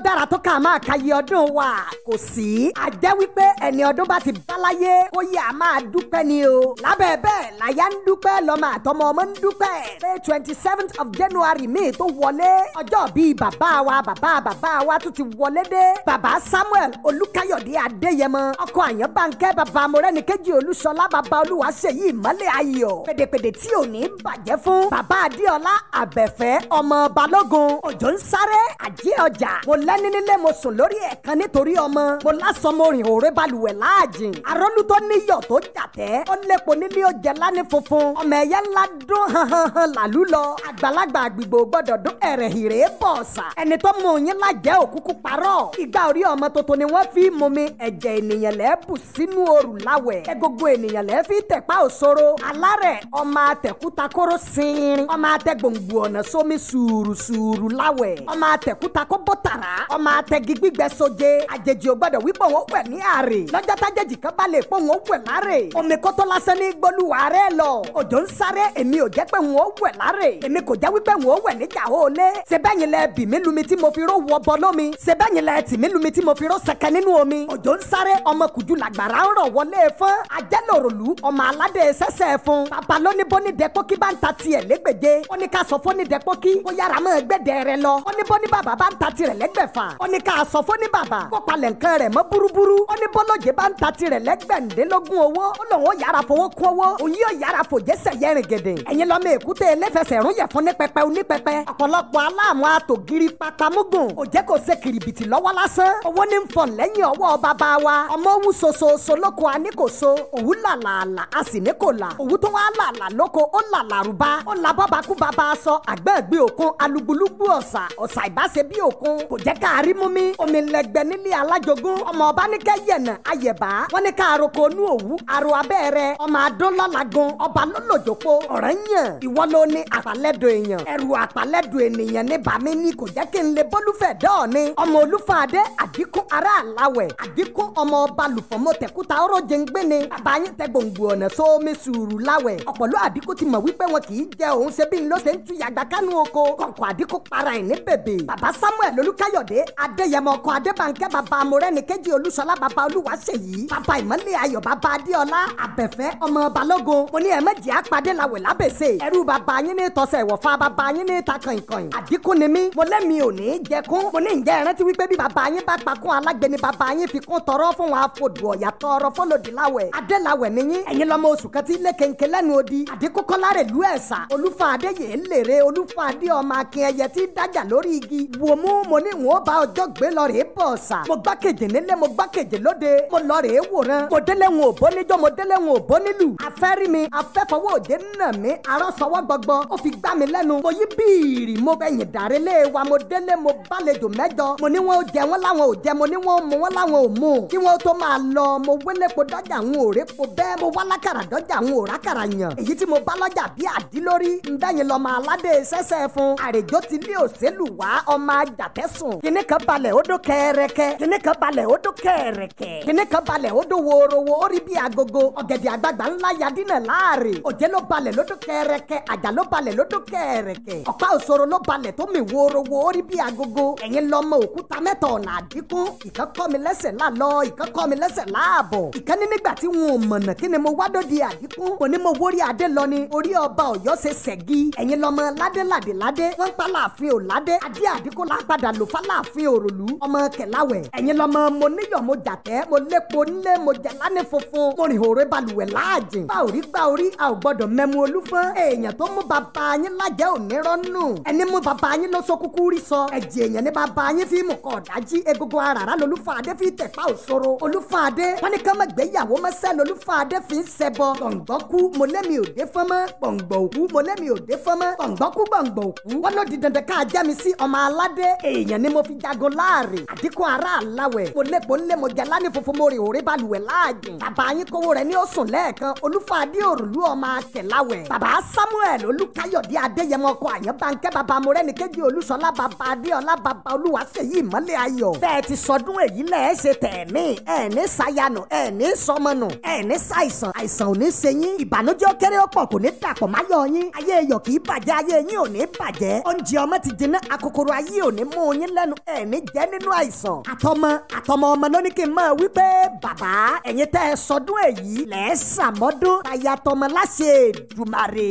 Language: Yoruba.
dára tó ká máa ka iye ọdún wa kò sí. a jẹ́ wípé ẹni ọdún bá ti báláyé ó yẹ a máa dúpẹ́ ni o. lábẹ́ bẹ́ẹ̀ láyà ń dúpẹ́ lọ́mọ àtọmọ ọmọ ń dúpẹ́. pé 27th of January míì tó wọlé ọjọ́ bíi bàbá wa tún ti wọlé dé. bàbá Samuel Olúkáyọ̀dé Adéyẹmọ ọkọ Àyànbánkẹ́ bàbá Mọ́rẹ́níkẹ́jì Olúṣọlá bàbá Olúwaṣeyì ìmọ́lẹ̀ ayọ̀. pèdèpèdè tí ò ní bàjẹ́ fún. bàbá Adéọlá Àbẹ̀fẹ́ ọmọ Balógun òjò ń sáré àjẹ́ ọjà. mo lẹ́ni nílé mo sùn lórí ẹ̀kan nítorí ọmọ. mo lásán mo rìn òré balùwẹ̀ láàjìn. arólú tó níyọ̀ tó jàtẹ́ ó lépo nílé ó jẹ lání funfun. ọmọ ẹ̀yẹ ńlá dún hanhan làlú lọ. àgbàlagbà àgbègbè gbọ́dọ̀ dún ẹ̀rẹ̀ hìrè bọ̀ọ̀sà. ẹni tó mú yín lájẹ́ òkúkú parọ́. ìgbà orí ọmọ tuntun ni wọ́n fi mú mi. ẹ̀jẹ̀ ènìyàn lẹ́ẹ̀bù sínú òrù láwẹ̀. egungun ènìyàn lẹ́ẹ̀ fi tẹ̀pá òṣòro. alárẹ̀ ọmọ àtẹ̀kúta kóró sinrin. ọmọ àtẹ̀gbòǹgbò ọ̀nà sómi sùúrù láwẹ̀. ọmọ àtẹ̀kúta kó bó tàrà. ọmọ àtẹ̀gí gbígbẹ soje. àjèjì ò gbọ́dọ̀ wípé òun wẹ̀ ní àrè. lọ́jọ́ tájèjì kan bá lè pé òun wẹ̀ lárè. omi kótó lásán ní gbólúwa rẹ̀ lọ. òjò ń sáré èmi ò jẹ́ pé òun wẹ̀ lárè. èmi kò jẹ́ wípé òun wẹ̀ níjà òòlé. sebẹ́yìn lẹ bì mí lumi tí mo fi ró wọ bọ lómi. sebẹ́yìn lẹ tì mí lumi tí mo fi ró sẹ̀kẹ́ nínú omi. òjò ń sáré ọmọ kùjú làgbàrá ń rọ̀ wọlé fún. ajẹ́lòròlú ọmọ aládé sẹ́sẹ̀ fún. bàbá lóní bóní dẹ́pọ́kí bá ń ta tiẹ̀ lẹ́gbẹ̀je. ó ní ká sọ fóní dẹ́pọ́kí ó yára mọ́ ẹgbẹ́dẹ́ rẹ lọ. ó ní bóní bàbá bá ń ta tirẹ̀ lẹ́gbẹ̀fà. ó ní ká sọ fóní bàbá kó palẹ̀ nǹkan rẹ̀ mọ́ búrúburú. ó ní bọ́lọ́jẹ́ bá ń ta tirẹ̀ lẹ́gbẹ̀ndínlógún owó. ó lòun ó yára fowó kún owó. òun yóò yára fòjẹ́sẹ̀ yẹrin gèdè. ẹ̀yin lọ́mọ èkúté ẹlẹ́fẹsẹ̀ rún yẹ̀ fún ní pẹpẹ onípẹpẹ. ọ̀pọ̀lọpọ̀ aláàmú àtògiri pátámúgùn. òjẹ́ kò ṣe kìrìbìtì lọ́wọ́ lásán. owó ní ń fọ̀n lẹ́yìn ọwọ́ bàbá wa. ọmọ wú soso lóko a ní kò so. òwú làlàlà a sì ní kò là. òwú tó wá làlà lóko ó làlà rúbá. ó la bọ́ba kú bàbá sọ àgbẹ̀gbẹ̀ òkun alùgbùlùgbù ọ̀sà ìbáṣe bí òkun. kò jẹ́ ká rí mú mi. omi lẹ́gbẹ̀ nílé alájogún. ọmọ ọba ní kẹ́ yẹ̀nà ayẹ̀bá. wọ́n ní ká aroko nú òwú aro abẹ́rẹ́. ọmọ adó lọ́lagun ọba lólòjòpó. ọ̀rẹ́ yàn ìwọ ló ní àpàlẹ́dọ̀ èèyàn. ẹrù àpàlẹ́dọ̀ ènìyàn ní bàmí ní kò jẹ́ kí n lè bólúfẹ̀ dọ́ọ̀ ni. ọmọ Olúfàdé àdínkùn ará àláwẹ̀. àdínkùn ọmọ ọba lùfọ̀mọ́ tẹ̀kúta ọ̀rọ̀ jẹ́ngbé ni. bàbá yín tẹ gbòǹgbò ọ̀nà sómi sùúrù láwẹ̀. ọ̀pọ̀lọ́ àdínkùn ti mọ̀ wípé wọn kì í jẹ òun ṣe bí n ló ṣe ń tu yàgbá kánú oko. kọ̀ǹkọ̀ àdínkùn para ẹ̀ ní bèbè. bàbá Samuel Olúkáyọ̀dé Adéyẹmọ ọkọ Adébánkẹ́ bàbá Mọ́rẹ́níkẹ́jì Olúṣọlá bàbá Olúwaṣeyì. bàbá ìmọ́lẹ̀ ayọ̀ bàbá Adéọlá Àbẹ̀fẹ́ ọmọ Balógun. mo ní ẹ̀mẹ́jì àpàdé làwẹ̀ lábẹ́sẹ̀. ẹrú bàbá yín ní tọ́sẹ̀ ìwọ̀fà bàbá yín ní ta kàìnkàìn. àdínkùn ni mí mo lẹ́mi ò ní jẹkún. mo ní ǹjẹ́ ẹ̀rántí wípé bí bàbá yín bá pakún alágbe ni bàbá yín fi kún tọrọ fún wọn àfọdù ọ̀yà tọrọ fọlọ́dì láwẹ̀. adéláwẹ̀ nìyí ẹ̀yin lọ́mọ oṣù kan tí ilé kéńké lẹ́nu odi. àdínkùkọ́ láre lú ẹ̀sà Olúfàdé yèé lèrè Olúfàdé ọmọ akin ẹyẹ tí dájà lórí igi. wò mú mo ní wọn ó bá ọjọ́ gbé lọ rèé bọ̀ ọ̀sà. mo gbá kejì nílé mo gbá kejì lóde. mo lọ rèé wòran. mo délé wọn ò bó níjọ́ mo délé wọn ò bó nílù. afẹ́rí mi afẹ́fọwọ́ òde nà mí arọ́ sọwọ́ gbọgbọ. ó fi gbá mi lẹ́nu. mo yí bíìrì mo bẹ̀yìn dàrélé wa mo délé mo bálejò mẹ́jọ. mo ní wọn ò jẹ wọn láwọn ò jẹ mo ní wọn ò mu wọn láwọn ò mu. kí wọn tó máa lọ mo wélépo dọ́jà ń òré po bẹ́ẹ̀ mo wá lákàrà dọ́jà ń òrá kàrà yàn. èyí tí mo bá lọ́jà bí àdílórí ń bẹ́yìn lọ́mọ aládé sẹ́sẹ́ fún. àrèjó ti lé òṣèlú wá ọmọ àjàtẹ́sùn. kíní kan balẹ̀ ó dó kẹ́rẹ́kẹ́. kíní kan balẹ̀ ó dó kẹ́rẹ́kẹ́. kíní kan balẹ̀ ó dó worowo ó rí bí agogo. ọ̀gẹ̀dẹ̀ àgbagbà ńlá yadínà láàrè. òjé ló balẹ̀ ló dó kẹ́rẹ́kẹ́. àjà ló balẹ̀ ló dó kẹ́rẹ́kẹ́. ọ̀pá òṣòro ló balẹ̀ tó mi worowo ó rí bí agogo. ẹ̀yin lọ́mọ òkúta mẹ́ta ọ̀nà àdínkùn. ìkan kọ́ mi lẹ́sẹ̀ lálọ́ ìkan kọ́ mi lẹ́sẹ̀ láàbọ̀. ìkan ní nígbà tí wọn ò mọ̀nà kí ni mo wá dòdì àdínkùn. mo ní mo wórí adé lọ ni orí ọba Ọ̀yọ́ ṣe ṣẹ̀gí. ẹ̀yin lọ́mọ ládé wọ́n ń pa láàfin ò ládé. adé àdínkùn lápadà lò fá láàfin òròlú. ọmọ kẹláwẹ̀. ẹ̀yin lọ́mọ mo níyọ̀ mo jàtẹ́ mo lépo nílé mo jẹ lánì funfun. mo rìn òré balùwẹ̀ láàjìn. gbá orí a ò gbọ́dọ̀ mẹ́mu olúfọ́n. èèyàn tó mú bàbá yín lájẹ́ òní rọ́nù. ẹni mú bàbá yín ló sọ kúkú rí sọ. ẹ̀jẹ̀ èèyàn ní bàbá yín fi mú kọ́ ọ̀dájí. egungun arara lolúfàdé fi tẹ̀pá òṣòro. Olúfàdé wọn ní ká má gbéyàwó mọ́sẹ́ lolúfàdé fi ń ṣẹbọ. gbọ̀ngbọ́kú mo lẹ́mi òde fọ́mọ́. gbọ̀ngbọ̀ òkú mo lẹ́mi òde fọ́mọ́. gbọ̀ngbọ́kú gbọ̀ngbọ̀ òkú. wọn ló di dandan ká jẹ́ mi sí ọmọ aládé. èèyàn ni mo fi jagun láàrè. àdínkùn ara àláwẹ̀. mo lépo ńlé mo jẹ lánì funfun mo rè òré balùwẹ̀ láàjìn. bàbá yín kówó rẹ̀ ní ó sùn lẹ́ẹ̀kan. Olúfàdé òrùlú ọmọ akẹ̀láwẹ̀. bàbá Samuel Olúkáyọ̀dé Adéyẹmọ ọkọ Àyànbánkẹ́ bàbá Mọ́rẹ́níkẹ́jì Olúṣọlá bàbá Adéọlá bàbá Olúwaṣeyì ìmọ́lẹ̀ ayọ̀. bẹ́ẹ̀ ti sọdún èyí lẹ̀ ẹ́ ṣe tẹ̀mí. ẹ̀ ní sayanu ẹ̀ ní sọmọnù ẹ̀ ní ṣàìsàn àìsàn ò ní ṣe yín. ìbànújẹ́ ó kéré ó pọ̀ kò ní dàpọ̀ máyọ̀ yín. ayé iyọ̀ kì í bàjẹ́ ayé yín ò ní bàjẹ́. oúnjẹ ọmọ ti jiná akokoro ayé ò ní mú yín lẹ́nu lẹ́nu ẹ̀ ní jẹ́ nínú àìsàn. àtọmọ ọmọ ló ní kí n máa wí pé bàbá ẹ̀yin tẹ́ ẹ sọdún èyí lẹ́ẹ̀ sàmọ́dún tayatọmọ láṣẹ Èdùmàrè.